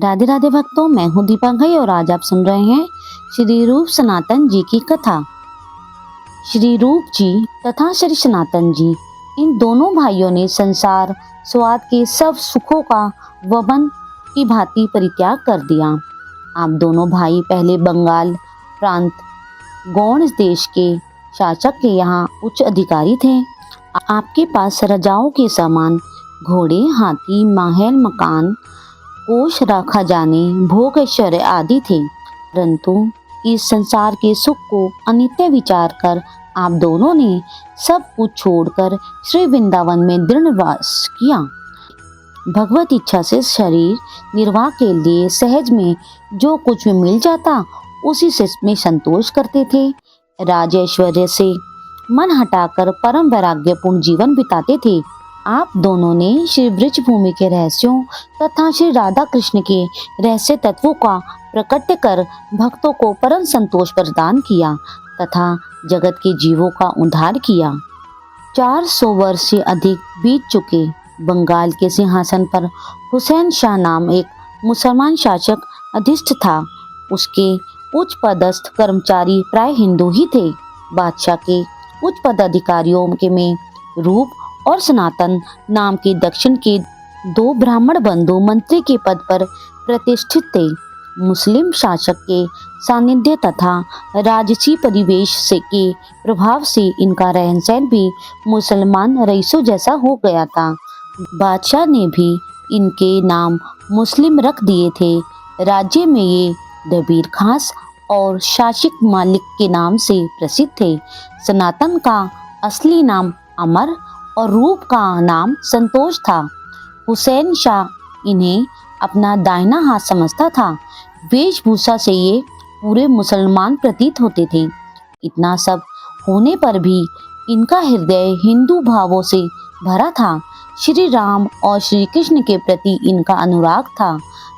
राधे राधे भक्तों, मैं हूँ दीपा घई और आज आप सुन रहे हैं श्री रूप सनातन जी की कथा। श्री रूप जी तथा श्री सनातन जी, इन दोनों भाइयों ने संसार स्वाद के सब सुखों का वमन की भांति परित्याग कर दिया। आप दोनों भाई पहले बंगाल प्रांत गौड़ देश के शासक के यहाँ उच्च अधिकारी थे। आपके पास राजाओं के समान घोड़े, हाथी, महल, मकान, कोष, रखा जाने, भोग, ऐश्वर्य आदि थे। परंतु इस संसार के सुख को अनित्य विचार कर आप दोनों ने सब कुछ छोड़कर श्री वृंदावन में दृढ़ वास किया। भगवत इच्छा से शरीर निर्वाह के लिए सहज में जो कुछ भी मिल जाता उसी से में संतोष करते थे। राज ऐश्वर्य से मन हटाकर परम वैराग्यपूर्ण जीवन बिताते थे। आप दोनों ने श्री ब्रज भूमि के रहस्यों तथा श्री राधा कृष्ण के रहस्य तत्वों का प्रकट कर भक्तों को परम संतोष प्रदान किया तथा जगत के जीवों का उद्धार किया। 400 वर्ष से अधिक बीत चुके। बंगाल के सिंहासन पर हुसैन शाह नाम एक मुसलमान शासक अधिष्ठ था। उसके उच्च पदस्थ कर्मचारी प्राय हिंदू ही थे। बादशाह के उच्च पदाधिकारियों के में रूप और सनातन नाम के दक्षिण के 2 ब्राह्मण बंधु मंत्री के पद पर प्रतिष्ठित थे। मुस्लिम शासक के सानिध्य तथा राजसी परिवेश से के प्रभाव से इनका रहन सहन भी मुसलमान रईसों जैसा हो गया था। बादशाह ने भी इनके नाम मुस्लिम रख दिए थे। राज्य में ये दबीर खास और शासिक मालिक के नाम से प्रसिद्ध थे। सनातन का असली नाम अमर और रूप का नाम संतोष था। हुसैन शाह इन्हें अपना दाहिना हाथ समझता था। वेशभूषा से ये पूरे मुसलमान प्रतीत होते थे। इतना सब होने पर भी इनका हृदय हिंदू भावों से भरा था। श्री राम और श्री कृष्ण के प्रति इनका अनुराग था।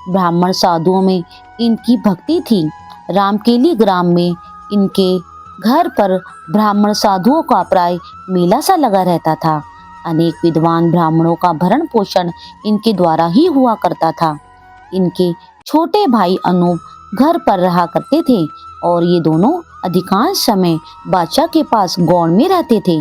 ब्राह्मण साधुओं में इनकी भक्ति थी। रामकेली ग्राम में इनके घर पर ब्राह्मण साधुओं का प्राय मेला सा लगा रहता था। अनेक विद्वान ब्राह्मणों का भरण पोषण इनके द्वारा ही हुआ करता था। इनके छोटे भाई अनूप घर पर रहा करते थे और ये दोनों अधिकांश समय बादशाह के पास गौड़ में रहते थे।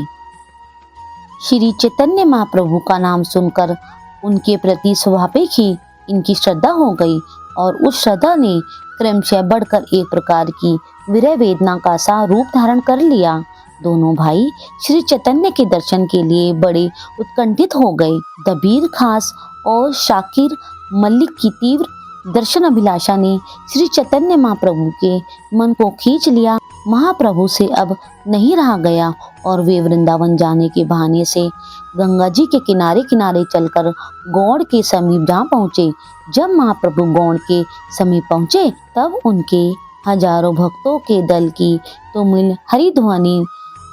श्री चैतन्य महाप्रभु का नाम सुनकर उनके प्रति स्वाभाविक ही इनकी श्रद्धा हो गई और उस श्रद्धा ने क्रमशः बढ़कर एक प्रकार की विरह वेदना का सा रूप धारण कर लिया। दोनों भाई श्री चैतन्य के दर्शन के लिए बड़े उत्कंठित हो गए। दबीर खास और शाकिर मलिक की तीव्र दर्शन अभिलाषा ने श्री चैतन्य महाप्रभु के मन को खींच लिया। महाप्रभु से अब नहीं रहा गया और वे वृंदावन जाने के बहाने से गंगा जी के किनारे किनारे चलकर गौड़ के समीप जा पहुँचे। जब महाप्रभु गौड़ के समीप पहुँचे तब उनके हजारों भक्तों के दल की तुमुल हरिध्वनि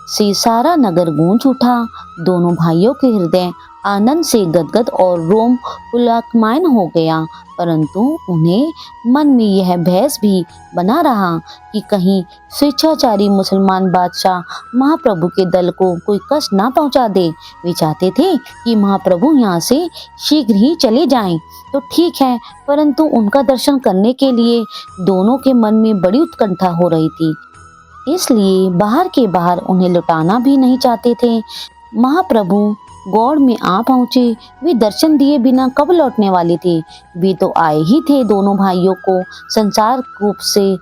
से सारा नगर गूंज उठा। दोनों भाइयों के हृदय आनंद से गदगद और रोम पुलकमायन हो गया, परंतु उन्हें मन में यह भैंस भी बना रहा कि कहीं स्वेच्छाचारी मुसलमान बादशाह महाप्रभु के दल को कोई कष्ट ना पहुंचा दे। वे चाहते थे कि महाप्रभु यहाँ से शीघ्र ही चले जाएं तो ठीक है, परंतु उनका दर्शन करने के लिए दोनों के मन में बड़ी उत्कंठा हो रही थी, इसलिए बाहर के बाहर उन्हें लौटाना भी नहीं चाहते थे। महाप्रभु गौड़ में आ पहुँचे। वे दर्शन दिए बिना कब लौटने वाले थे? वे तो आए ही थे दोनों भाइयों को संसार कूप से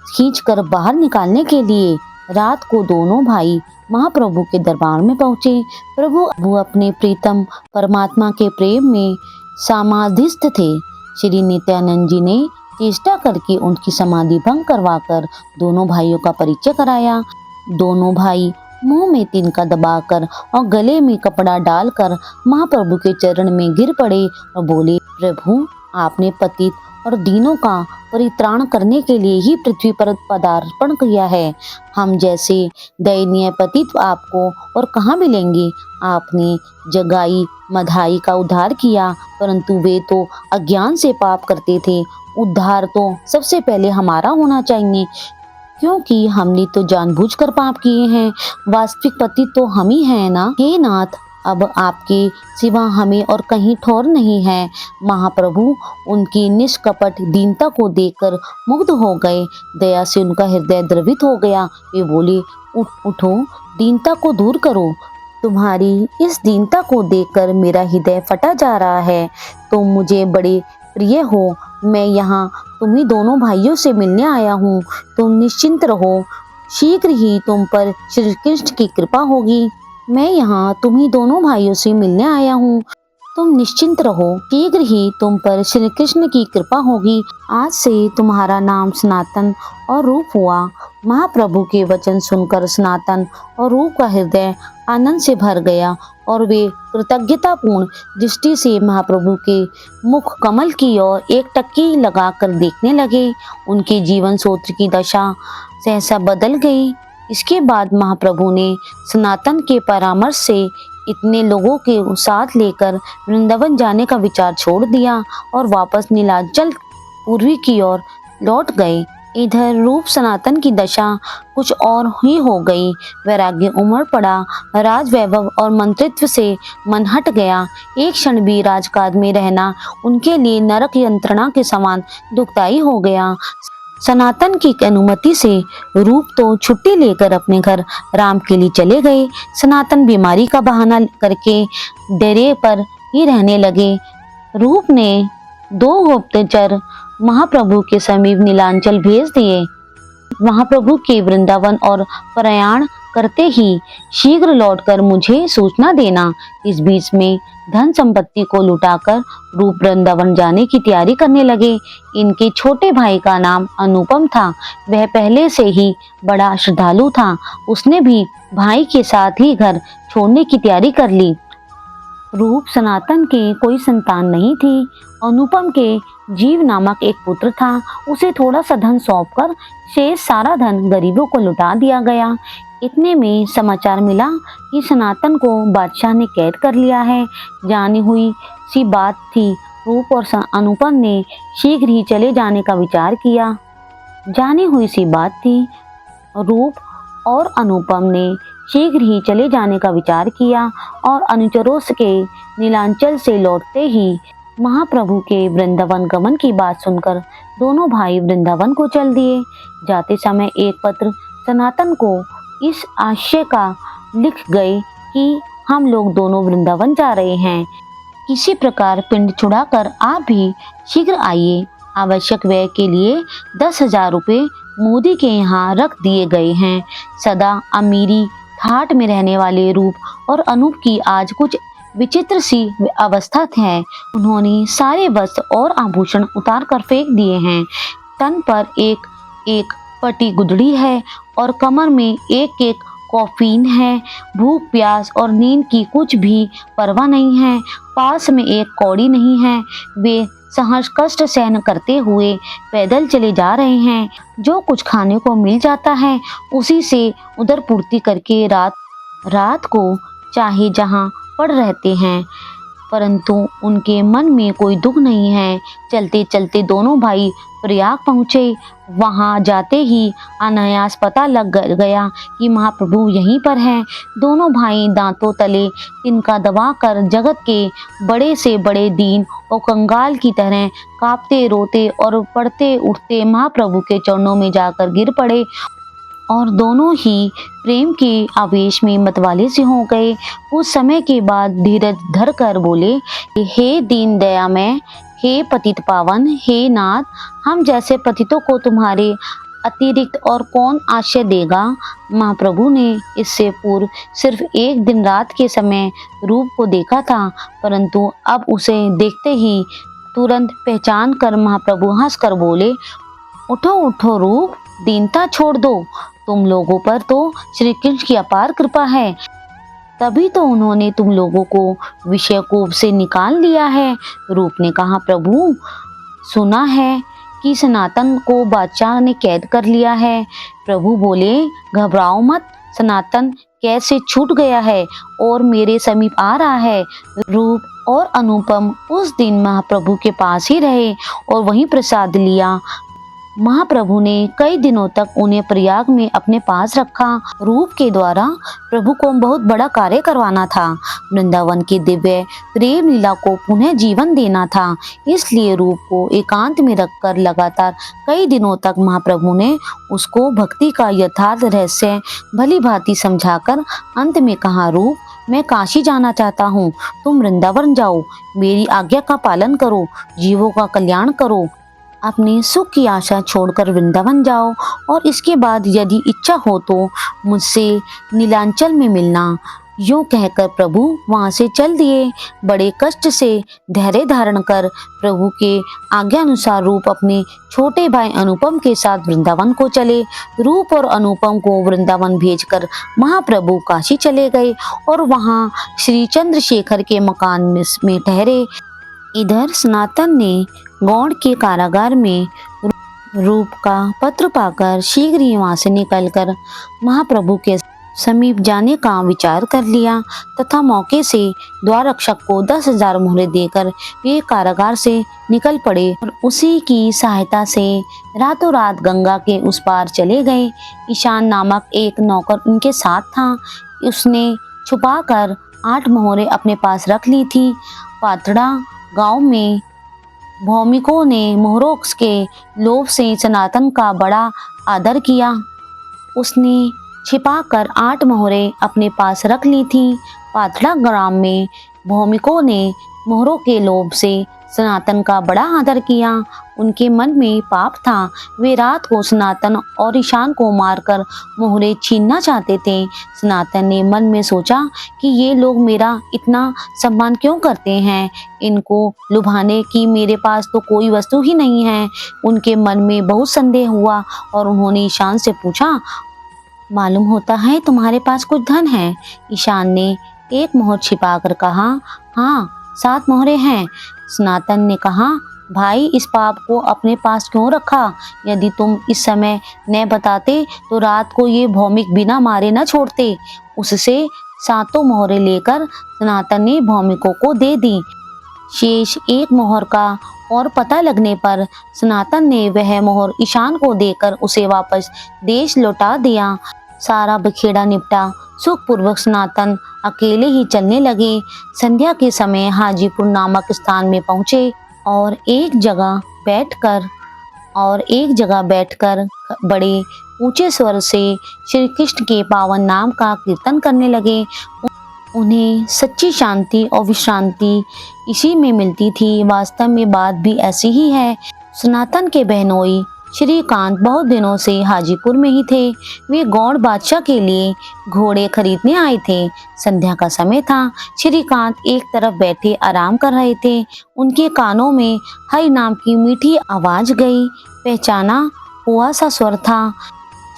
खींचकर बाहर निकालने के लिए। रात को दोनों भाई महाप्रभु के दरबार में पहुँचे। प्रभु अपने प्रीतम परमात्मा के प्रेम में समाधिस्थ थे। श्री नित्यानंद जी ने चेष्टा करके उनकी समाधि भंग करवाकर दोनों भाइयों का परिचय कराया। दोनों भाई मुंह में तिनका दबाकर और गले में कपड़ा डालकर महाप्रभु के चरण में गिर पड़े और बोले, प्रभु, आपने पतित और दीनों का परित्राण करने के लिए ही पृथ्वी पर पदार्पण किया है। हम जैसे दयनीय पतित आपको और कहाँ मिलेंगे? आपने जगाई मधाई का उद्धार किया, परंतु वे तो अज्ञान से पाप करते थे। उद्धार तो सबसे पहले हमारा होना चाहिए, क्योंकि हमने तो जानबूझकर पाप किए हैं। वास्तविक पति तो हम ही हैं ना। हे नाथ, अब आपके सिवा हमें और कहीं ठौर नहीं है। महाप्रभु उनकी निष्कपट दीनता को देखकर मुग्ध हो गए। दया से उनका हृदय द्रवित हो गया। वे बोले, उठो, दीनता को दूर करो। तुम्हारी इस दीनता को देखकर मेरा हृदय फटा जा रहा है। तुम मुझे बड़े प्रिय हो। मैं यहाँ तुम्ही दोनों भाइयों से मिलने आया हूँ। तुम निश्चिंत रहो, शीघ्र ही तुम पर श्री कृष्ण की कृपा होगी। मैं यहाँ तुम्ही दोनों भाइयों से मिलने आया हूँ। तुम निश्चिंत रहो, शीघ्र ही तुम पर श्री कृष्ण की कृपा होगी। आज से तुम्हारा नाम सनातन और रूप हुआ। महाप्रभु के वचन सुनकर सनातन और रूप का हृदय आनंद से भर गया और वे कृतज्ञतापूर्ण दृष्टि से महाप्रभु के मुख कमल की ओर एक टक्की लगाकर देखने लगे। उनके जीवन सूत्र की दशा सहसा बदल गई। इसके बाद महाप्रभु ने सनातन के परामर्श से इतने लोगों के साथ लेकर वृंदावन जाने का विचार छोड़ दिया और वापस नीलांचल पूर्वी की ओर लौट गए। इधर रूप सनातन की दशा कुछ और ही हो गई। वैराग्य उमड़ पड़ा। राज वैभव और मंत्रित्व से मन हट गया। एक क्षण भी राजकाज में रहना उनके लिए नरक यंत्रणा के समान दुखदायी हो गया। सनातन की अनुमति से रूप तो छुट्टी लेकर अपने घर राम के लिए चले गए। सनातन बीमारी का बहाना करके डेरे पर ही रहने लगे। रूप ने 2 गुप्तचर महाप्रभु के समीप नीलांचल भेज दिए। महाप्रभु के वृंदावन और प्रयाण करते ही शीघ्र लौटकर मुझे सूचना देना। इस बीच में धन संपत्ति को लुटाकर रूप वृंदावन जाने की तैयारी करने लगे। इनके छोटे भाई का नाम अनुपम था। वह पहले से ही बड़ा श्रद्धालु था। उसने भी भाई के साथ ही घर छोड़ने की तैयारी कर ली। रूप सनातन के कोई संतान नहीं थी। अनुपम के जीव नामक एक पुत्र था। उसे थोड़ा सा धन सौंपकर शेष सारा धन गरीबों को लुटा दिया गया। इतने में समाचार मिला कि सनातन को बादशाह ने कैद कर लिया है। जानी हुई सी बात थी। रूप और अनुपम ने शीघ्र ही चले जाने का विचार किया। जानी हुई सी बात थी। रूप और अनुपम ने शीघ्र ही चले जाने का विचार किया और अनुचरों के नीलांचल से लौटते ही महाप्रभु के वृंदावन गमन की बात सुनकर दोनों भाई वृंदावन को चल दिए। जाते समय एक पत्र सनातन को इस आशय का लिख गए कि हम लोग दोनों वृंदावन जा रहे हैं। किसी प्रकार पिंड छुड़ाकर आप भी शीघ्र आइए। आवश्यक व्यय के लिए 10,000 रुपये मोदी के यहाँ रख दिए गए हैं। सदा अमीरी ठाट में रहने वाले रूप और अनूप की आज कुछ विचित्र सी अवस्था है। उन्होंने सारे वस्त्र और आभूषण उतार कर फेंक दिए हैं। तन पर एक एक पटी गुदड़ी है और कमर में एक एक कॉफीन है। भूख प्यास और नींद की कुछ भी परवाह नहीं है। पास में एक कौड़ी नहीं है। वे सहर्ष कष्ट सहन करते हुए पैदल चले जा रहे हैं। जो कुछ खाने को मिल जाता है उसी से उधर पूर्ति करके रात को चाहे जहाँ पड़ रहते हैं, परंतु उनके मन में कोई दुख नहीं है। चलते चलते दोनों भाई प्रयाग पहुँचे। वहां जाते ही अनायास पता लग गया कि महाप्रभु यहीं पर हैं। दोनों भाई दांतों तले तिनका दबाकर जगत के बड़े से बड़े दीन और कंगाल की तरह कांपते रोते और पड़ते उठते महाप्रभु के चरणों में जाकर गिर पड़े और दोनों ही प्रेम के आवेश में मतवाले से हो गए। कुछ समय के बाद धीरज धर कर बोले, हे दीन दयामय, हे पतित पावन, हे नाथ, हम जैसे पतितों को तुम्हारे अतिरिक्त और कौन आश्रय देगा। महाप्रभु ने इससे पूर्व सिर्फ एक दिन रात के समय रूप को देखा था, परंतु अब उसे देखते ही तुरंत पहचान कर महाप्रभु हंस कर बोले, उठो उठो रूप, दीनता छोड़ दो। तुम लोगों पर तो श्री कृष्ण की अपार कृपा है, तभी तो उन्होंने तुम लोगों को विषय कोप से निकाल लिया है। रूप ने कहा, प्रभु सुना है कि सनातन को बादशाह ने कैद कर लिया है। प्रभु बोले, घबराओ मत, सनातन कैद से छूट गया है और मेरे समीप आ रहा है। रूप और अनुपम उस दिन महाप्रभु के पास ही रहे और वहीं प्रसाद लिया। महाप्रभु ने कई दिनों तक उन्हें प्रयाग में अपने पास रखा। रूप के द्वारा प्रभु को बहुत बड़ा कार्य करवाना था। वृंदावन की दिव्य प्रेम लीला को पुनः जीवन देना था। इसलिए रूप को एकांत में रखकर लगातार कई दिनों तक महाप्रभु ने उसको भक्ति का यथार्थ रहस्य भली भांति समझाकर अंत में कहा, रूप, मैं काशी जाना चाहता हूँ, तुम वृंदावन जाओ, मेरी आज्ञा का पालन करो, जीवों का कल्याण करो, अपने सुख की आशा छोड़कर वृंदावन जाओ और इसके बाद यदि इच्छा हो तो मुझसे नीलांचल में मिलना। यूं कहकर प्रभु वहां से चल दिए। बड़े कष्ट से धैर्य धारण कर प्रभु के आज्ञानुसार रूप अपने छोटे भाई अनुपम के साथ वृंदावन को चले। रूप और अनुपम को वृंदावन भेजकर महाप्रभु काशी चले गए और वहां श्री चंद्रशेखर के मकान में ठहरे। इधर सनातन ने गौड़ के कारागार में रूप का पत्र पाकर शीघ्र ही वहां से निकलकर महाप्रभु के समीप जाने का विचार कर लिया तथा मौके से द्वार रक्षक को 10,000 मोहरे देकर वे कारागार से निकल पड़े और उसी की सहायता से रातों रात गंगा के उस पार चले गए। ईशान नामक एक नौकर उनके साथ था। उसने छुपाकर 8 मोहरे अपने पास रख ली थी। पाथड़ा गांव में भौमिकों ने मोहरों के लोभ से सनातन का बड़ा आदर किया। उसने छिपाकर 8 मोहरे अपने पास रख ली थी। पाथड़ा ग्राम में भौमिकों ने मोहरों के लोभ से सनातन का बड़ा आदर किया। उनके मन में पाप था। वे रात को सनातन और ईशान को मारकर मोहरे छीनना चाहते थे। सनातन ने मन में सोचा कि ये लोग मेरा इतना सम्मान क्यों करते हैं, इनको लुभाने की मेरे पास तो कोई वस्तु ही नहीं है। उनके मन में बहुत संदेह हुआ और उन्होंने ईशान से पूछा, मालूम होता है तुम्हारे पास कुछ धन है। ईशान ने एक मोहर छिपाकर कहा, हाँ 7 मोहरे हैं। सनातन ने कहा, भाई इस पाप को अपने पास क्यों रखा? यदि तुम इस समय न बताते तो रात को ये भौमिक बिना मारे न छोड़ते। उससे 7 मोहरे लेकर सनातन ने भौमिकों को दे दी। शेष 1 मोहर का और पता लगने पर सनातन ने वह मोहर ईशान को देकर उसे वापस देश लौटा दिया। सारा बखेड़ा निपटा। सुखपूर्वक सनातन अकेले ही चलने लगे। संध्या के समय हाजीपुर नामक स्थान में पहुंचे और एक जगह बैठकर बड़े ऊंचे स्वर से श्री कृष्ण के पावन नाम का कीर्तन करने लगे। उन्हें सच्ची शांति और विश्रांति इसी में मिलती थी। वास्तव में बात भी ऐसी ही है। सनातन के बहनोई श्रीकांत बहुत दिनों से हाजीपुर में ही थे। वे गौड़ बादशाह के लिए घोड़े खरीदने आए थे। संध्या का समय था। श्रीकांत एक तरफ बैठे आराम कर रहे थे। उनके कानों में हरि नाम की मीठी आवाज गई। पहचाना हुआ सा स्वर था।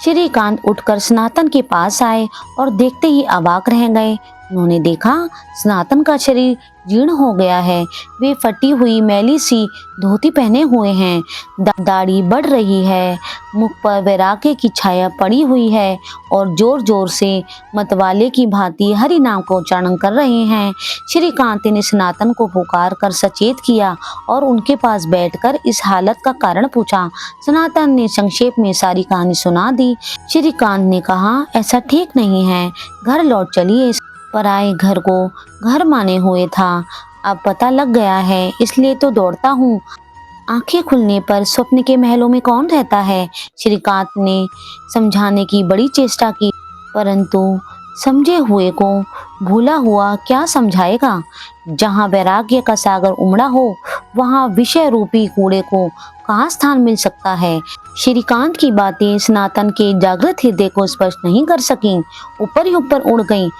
श्रीकांत उठकर सनातन के पास आए और देखते ही अवाक रह गए। उन्होंने देखा सनातन का शरीर जीर्ण हो गया है। वे फटी हुई मैली सी धोती पहने हुए हैं। दाढ़ी बढ़ रही है। मुख पर वैराग्य की छाया पड़ी हुई है और जोर जोर से मतवाले की भांति हरि नाम का उच्चारण कर रहे हैं। श्रीकांत ने सनातन को पुकार कर सचेत किया और उनके पास बैठकर इस हालत का कारण पूछा। सनातन ने संक्षेप में सारी कहानी सुना दी। श्रीकांत ने कहा, ऐसा ठीक नहीं है, घर लौट चलिए। पराए घर को घर माने हुए था। अब पता लग गया है, इसलिए तो दौड़ता हूँ। आंखें खुलने पर स्वप्न के महलों में कौन रहता है? श्रीकांत ने समझाने की बड़ी चेष्टा की, परंतु समझे हुए को भूला हुआ क्या समझाएगा। जहाँ वैराग्य का सागर उमड़ा हो, वहाँ विषय रूपी कूड़े को कहाँ स्थान मिल सकता है। श्रीकांत की बातें सनातन के जागृत हृदय को स्पर्श नहीं कर सकी, ऊपर ही ऊपर उड़ गईं।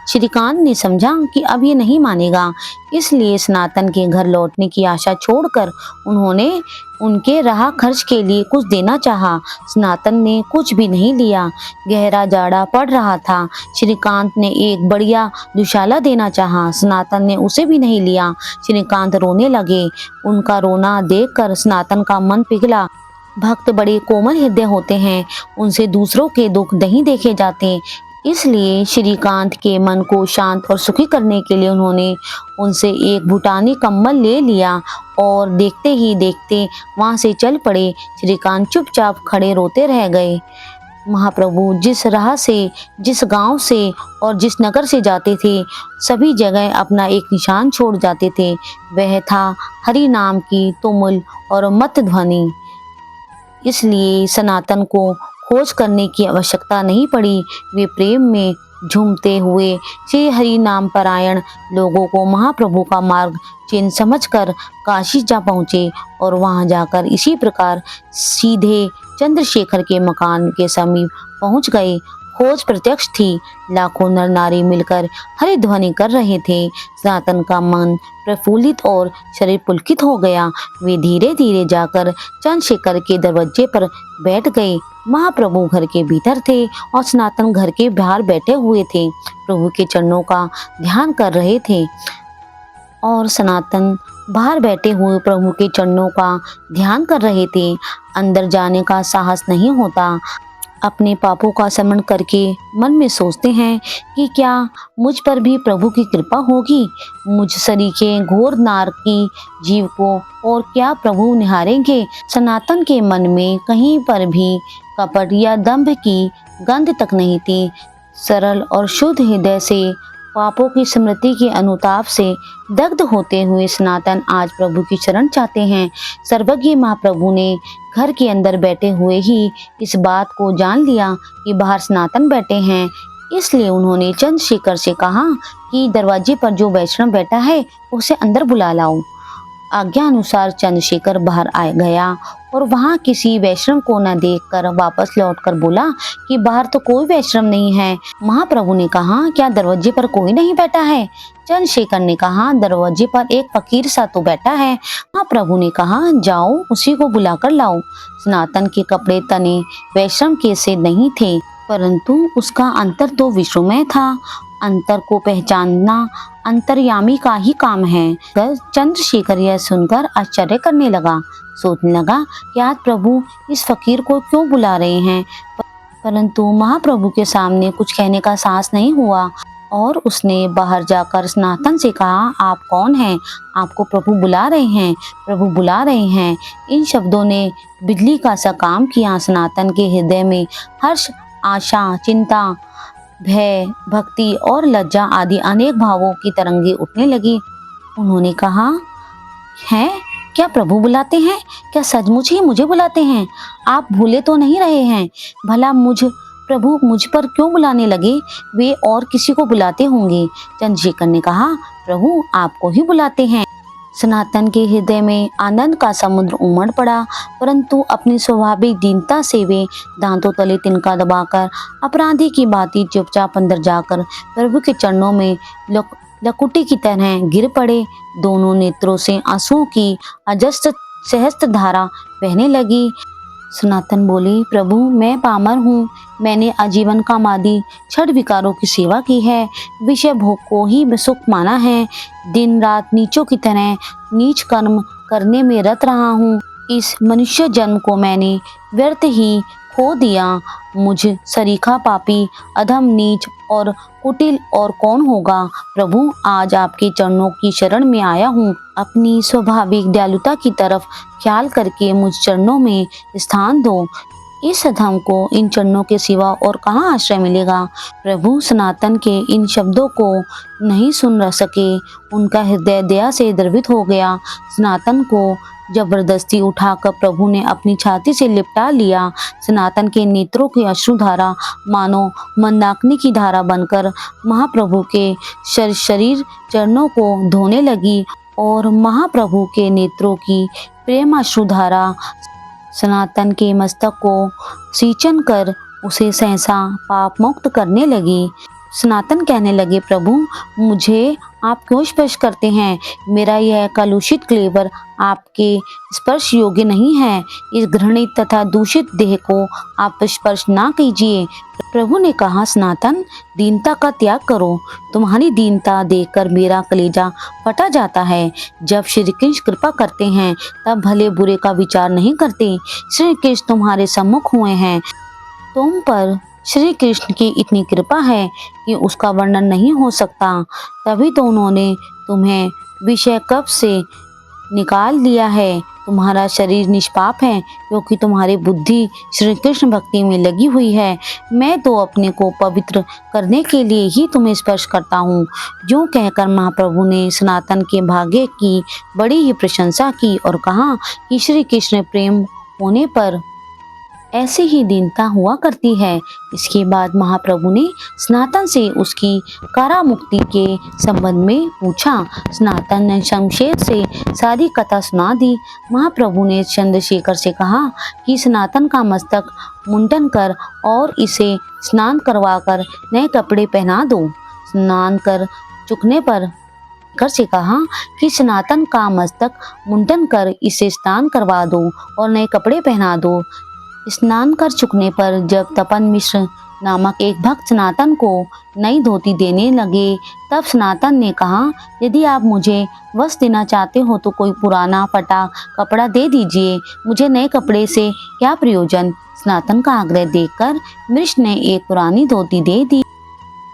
श्रीकांत ने समझा कि अब ये नहीं मानेगा, इसलिए सनातन के घर लौटने की आशा छोड़कर उन्होंने उनके राह खर्च के लिए कुछ देना चाहा। सनातन ने कुछ भी नहीं लिया। गहरा जाड़ा पड़ रहा था। श्रीकांत ने एक बढ़िया दुशाला देना चाहा। सनातन ने उसे भी नहीं लिया। श्रीकांत रोने लगे। उनका रोना देखकर सनातन का मन पिघला। भक्त बड़े कोमल हृदय होते हैं, उनसे दूसरों के दुख नहीं देखे जाते। इसलिए श्रीकांत के मन को शांत और सुखी करने के लिए उन्होंने उनसे एक भूटानी कम्बल ले लिया और देखते ही देखते वहां से चल पड़े। श्रीकांत चुपचाप खड़े रोते रह गए। महाप्रभु जिस राह से, जिस गांव से और जिस नगर से जाते थे, सभी जगह अपना एक निशान छोड़ जाते थे। वह था हरि नाम की तुमुल और मत ध्वनि। इसलिए सनातन को खोज करने की आवश्यकता नहीं पड़ी। वे प्रेम में झूमते हुए श्री हरि नाम परायण लोगों को महाप्रभु का मार्ग चिन्ह समझकर काशी जा पहुँचे और वहां जाकर इसी प्रकार सीधे चंद्रशेखर के मकान के समीप पहुंच गए। खोज प्रत्यक्ष थी। लाखों नर नारी मिलकर हरि ध्वनि कर रहे थे। सनातन का मन प्रफुल्लित और शरीर पुलकित हो गया। वे धीरे धीरे जाकर चंद्रशेखर के दरवाजे पर बैठ गए। महाप्रभु घर के भीतर थे और सनातन घर के बाहर बैठे हुए थे। प्रभु के चरणों का ध्यान कर रहे थे और सनातन बाहर बैठे हुए प्रभु के चरणों का ध्यान कर रहे थे। अंदर जाने का साहस नहीं होता। अपने पापों का स्मरण करके मन में सोचते हैं कि क्या मुझ पर भी प्रभु की कृपा होगी। मुझ सरीखे घोर नार की जीव को और क्या प्रभु निहारेंगे। सनातन के मन में कहीं पर भी कपट या दंभ की गंध तक नहीं थी। सरल और शुद्ध हृदय से पापों की स्मृति के अनुताप से दग्ध होते हुए सनातन आज प्रभु की शरण चाहते हैं। सर्वज्ञ महाप्रभु ने घर के अंदर बैठे हुए ही इस बात को जान लिया कि बाहर सनातन बैठे हैं। इसलिए उन्होंने चंद्रशेखर से कहा कि दरवाजे पर जो वैष्णव बैठा है उसे अंदर बुला लाओ। आज्ञा अनुसार चंद्रशेखर बाहर आ गया और वहां किसी वैष्णव को न देखकर वापस लौटकर बोला कि बाहर तो कोई वैष्णव नहीं है। महाप्रभु ने कहा, क्या दरवाजे पर कोई नहीं बैठा है? चंद्रशेखर ने कहा, दरवाजे पर एक फकीर सा तो बैठा है। महाप्रभु ने कहा, जाओ उसी को बुलाकर लाओ। सनातन के कपड़े तने वैष्णव के से नहीं थे, परंतु उसका अंतर तो विश्वमय था। अंतर को पहचानना अंतर्यामी का ही काम है। चंद्रशेखर यह सुनकर आश्चर्य करने लगा। सोचने लगा कि आज प्रभु इस फकीर को क्यों बुला रहे हैं, परंतु महाप्रभु के सामने कुछ कहने का साहस नहीं हुआ और उसने बाहर जाकर सनातन से कहा, आप कौन हैं? आपको प्रभु बुला रहे हैं, प्रभु बुला रहे हैं। इन शब्दों ने बिजली का सा काम किया। सनातन के हृदय में हर्ष, आशा, चिंता, भय, भक्ति और लज्जा आदि अनेक भावों की तरंगे उठने लगी। उन्होंने कहा, हैं क्या प्रभु बुलाते हैं? क्या सचमुच ही मुझे बुलाते हैं? आप भूले तो नहीं रहे हैं? भला प्रभु मुझ पर क्यों बुलाने लगे? वे और किसी को बुलाते होंगे। चंद्रशेखर ने कहा, प्रभु आपको ही बुलाते हैं। सनातन के हृदय में आनंद का समुद्र उमड़ पड़ा, परंतु अपनी स्वाभाविक दीनता से वे दांतों तले तिनका दबाकर अपराधी की भांति चुपचाप अंदर जाकर प्रभु के चरणों में लकुटी की तरह गिर पड़े। दोनों नेत्रों से आंसुओं की अजस्र सहस्त्र धारा बहने लगी। सनातन बोली, प्रभु मैं पामर हूँ। मैंने आजीवन कामादि छठ विकारों की सेवा की है। विषय भोग को ही सुख माना है। दिन रात नीचों की तरह नीच कर्म करने में रत रहा हूँ। इस मनुष्य जन्म को मैंने व्यर्थ ही खो दिया। मुझ सरीखा पापी, अधम, नीच और कुटिल और कौन होगा। प्रभु आज आपके चरणों की शरण में आया हूँ। अपनी स्वाभाविक दयालुता की तरफ ख्याल करके मुझ चरणों में स्थान दो। इस अधम को इन चरणों के सिवा और कहाँ आश्रय मिलेगा। प्रभु सनातन के इन शब्दों को नहीं सुन सके। उनका हृदय दया से द्रवित हो गया। सनातन को जबरदस्ती उठाकर प्रभु ने अपनी छाती से लिपटा लिया। सनातन के नेत्रों की अश्रुधारा मानो मंदाकिनी की धारा बनकर महाप्रभु के शरीर चरणों को धोने लगी और महाप्रभु के नेत्रों की प्रेम अश्रुधारा सनातन के मस्तक को सींचन कर उसे सहसा पाप मुक्त करने लगी। सनातन कहने लगे, प्रभु मुझे आप क्यों स्पर्श करते हैं? मेरा यह कलुषित क्लेवर आपके स्पर्श योग्य नहीं है। इस घृणित तथा दूषित देह को आप स्पर्श ना कीजिए। प्रभु ने कहा, सनातन दीनता का त्याग करो। तुम्हारी दीनता देखकर मेरा कलेजा फटा जाता है। जब श्री कृष्ण कृपा करते हैं तब भले बुरे का विचार नहीं करते। श्री कृष्ण तुम्हारे सम्मुख हुए हैं, तुम पर श्री कृष्ण की इतनी कृपा है कि उसका वर्णन नहीं हो सकता। तभी तो उन्होंने तुम्हें विषय कप से निकाल दिया है। तुम्हारा शरीर निष्पाप है क्योंकि तुम्हारी बुद्धि श्री कृष्ण भक्ति में लगी हुई है। मैं तो अपने को पवित्र करने के लिए ही तुम्हें स्पर्श करता हूँ। यूँ कहकर महाप्रभु ने सनातन के भाग्य की बड़ी ही प्रशंसा की और कहा कि श्री कृष्ण प्रेम होने पर ऐसे ही दीनता हुआ करती है। इसके बाद महाप्रभु ने सनातन से उसकी कारामुक्ति के संबंध में पूछा। सनातन ने शमशेर से सारी कथा सुना दी। महाप्रभु ने चंद्रशेखर से कहा कि सनातन का मस्तक मुंडन कर और इसे स्नान करवाकर नए कपड़े पहना दो। स्नान कर चुकने पर कर से कहा कि सनातन का मस्तक मुंडन कर इसे स्नान करवा दो और नए कपड़े पहना दो। स्नान कर चुकने पर जब तपन मिश्र नामक एक भक्त सनातन को नई धोती देने लगे, तब सनातन ने कहा, यदि आप मुझे वस्त्र देना चाहते हो तो कोई पुराना फटा कपड़ा दे दीजिए, मुझे नए कपड़े से क्या प्रयोजन। सनातन का आग्रह देखकर मिश्र ने एक पुरानी धोती दे दी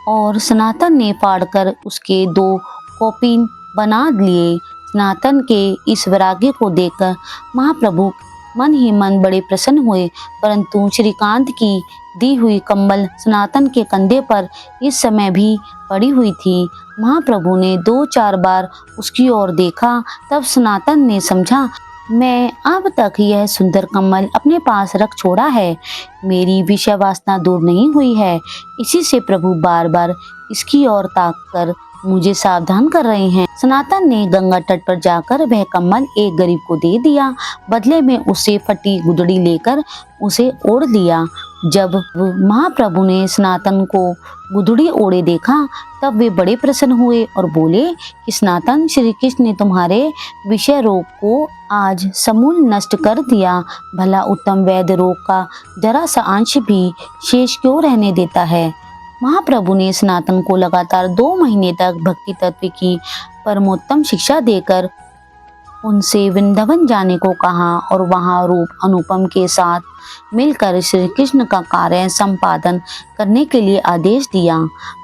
और सनातन ने फाड़कर उसके 2 कौपीन बना लिए। सनातन के इस वैराग्य को देखकर महाप्रभु मन ही मन बड़े प्रसन्न हुए, परंतु श्रीकांत की दी हुई कंबल सनातन के कंधे पर इस समय भी पड़ी हुई थी। महाप्रभु ने 2-4 बार उसकी ओर देखा, तब सनातन ने समझा, मैं अब तक यह सुंदर कम्बल अपने पास रख छोड़ा है, मेरी विषय वासना दूर नहीं हुई है। इसी से प्रभु बार बार इसकी ओर ताक कर मुझे सावधान कर रहे हैं। सनातन ने गंगा तट पर जाकर वह कम्बल एक गरीब को दे दिया। बदले में उससे फटी गुदड़ी लेकर उसे ओढ़ लिया। जब महाप्रभु ने सनातन को गुदड़ी ओढ़े देखा, तब वे बड़े प्रसन्न हुए और बोले कि सनातन, श्री कृष्ण ने तुम्हारे विषय रोग को आज समूल नष्ट कर दिया। भला उत्तम वैद्य रोग का जरा सा अंश भी शेष क्यों रहने देता है। महाप्रभु ने सनातन को लगातार 2 महीने तक भक्ति तत्व की परमोत्तम शिक्षा देकर उनसे वृंदावन जाने को कहा और वहां रूप अनुपम के साथ मिलकर श्री कृष्ण का कार्य संपादन करने के लिए आदेश दिया।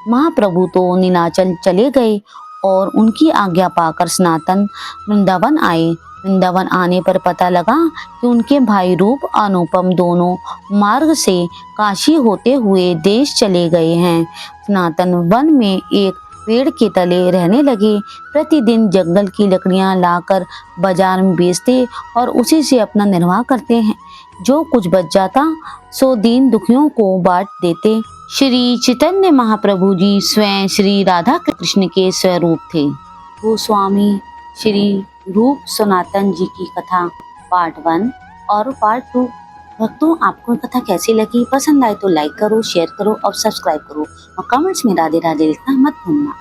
महाप्रभु तो नीलाचल चले गए और उनकी आज्ञा पाकर सनातन वृंदावन आए। वृंदावन आने पर पता लगा कि उनके भाई रूप अनुपम दोनों मार्ग से काशी होते हुए देश चले गए हैं। सनातन वन में एक पेड़ के तले रहने लगे। प्रतिदिन जंगल की लकड़ियां लाकर बाजार में बेचते और उसी से अपना निर्वाह करते हैं। जो कुछ बच जाता सो दीन दुखियों को बांट देते। श्री चैतन्य महाप्रभु जी स्वयं श्री राधा कृष्ण के स्वरूप थे। गोस्वामी श्री रूप सनातन जी की कथा पार्ट 1 और पार्ट 2। भक्तों, आपको कथा कैसी लगी? पसंद आए तो लाइक करो, शेयर करो और सब्सक्राइब करो और कमेंट्स में राधे राधे लिखना मत भूलना।